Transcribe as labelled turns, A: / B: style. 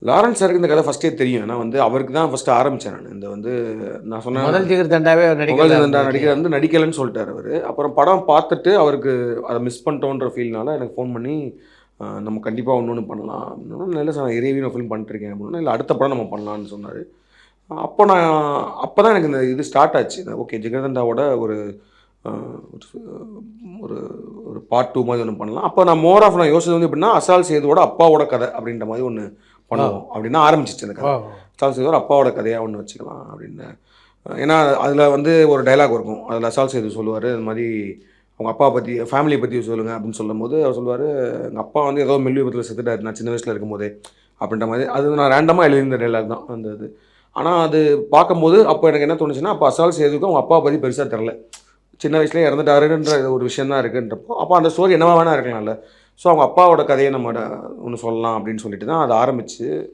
A: Lawrence சாருக்கு இந்த கதை ஃபர்ஸ்ட்டே தெரியும். ஏன்னா வந்து அவருக்கு தான் ஃபர்ஸ்ட்டு ஆரம்பிச்சேன் நானு. இந்த வந்து நான் சொன்னேன்
B: முதல் ஜிகர் தண்டாவே அவர்
A: புகழ்
B: நடிக்கிறதா
A: தண்டா
B: இருந்தது
A: நடிக்க
B: இல்லையா?
A: வந்து நடிக்கலன்னு சொல்ட்டாரு அவரு. அப்புறம் படம் பார்த்துட்டு அவருக்கு அத மிஸ் பண்ணிட்டோன்ற ஃபீல்னால எனக்கு ஃபோன் பண்ணி, நம்ம கண்டிப்பா இன்னொன்னு பண்ணலாம் அப்படின்னோன, இல்ல சார் இறைவின்னு ஒரு ஃபிலிம் பண்ணிட்டுருக்கேன் அப்படின்னோனே, இல்ல அடுத்த படம் நம்ம பண்ணலான்னு சொன்னாரு. அப்போ நான் அப்ப தான் எனக்கு இந்த இது ஸ்டார்ட் ஆச்சு. ஓகே ஜிகர்தண்டாவோட ஒரு அ ஒரு ஒரு ஒரு பார்ட் 2 மாரி ஒண்ணு பண்ணலாம். அப்ப நான் மோர் ஆஃப் நான் யோசிச்சது வந்து எப்படின்னா, அசால் சேதுவோட அப்பாவோட கதை அப்படின்ற மாரி ஒண்ணு
B: ஓ!
A: பண்ணுவோம். அப்படின்னு தான் ஆரம்பிச்சுச்சு அந்த கதை.
B: ஓ!
A: அசால் சேதுவோட அப்பாவோட கதையா ஒண்ணு வச்சுக்கலாம் அப்படின்னு. ஏன்னா, அதில வந்து ஒரு டயலாக் இருக்கும். அதில அசால் சேது சொல்லுவாரு, இந்த மாரி அவங்க அப்பா பத்தி, ஃபேமிலிய பத்தி சொல்லுங்க அப்படின்னு சொல்லும்போது, அவர் சொல்லுவாரு, எங்க அப்பா வந்து ஏதோ மில் விபத்துல செத்துட்டாரு. நான் சின்ன வயசுல இருக்கும்போதே. அப்படின்ற மாரி. அது நான் ரேண்டமா எழுதியிருந்த டயலாக் தான் அந்த இது. ஆனா, அது பார்க்கும்போது அப்ப எனக்கு என்ன தோணுச்சுன்னா, அப்ப அசால் சேதுவுக்கு அவங்க அப்பாவ பத்தி பெருசா தெரியல. சின்ன வயசுலயே இறந்துட்டாருன்ற ஒரு விஷயம் தான் இருக்குன்றப்போ, அப்ப அந்த ஸ்டோரி என்னவா வேணா இருக்கலாம்ல. ஸோ அவங்க அப்பாவோட கதைய நம்ம ஒண்ணு சொல்லலாம் அப்படின்னு சொல்லிட்டு தான் அது ஆரம்பிச்சு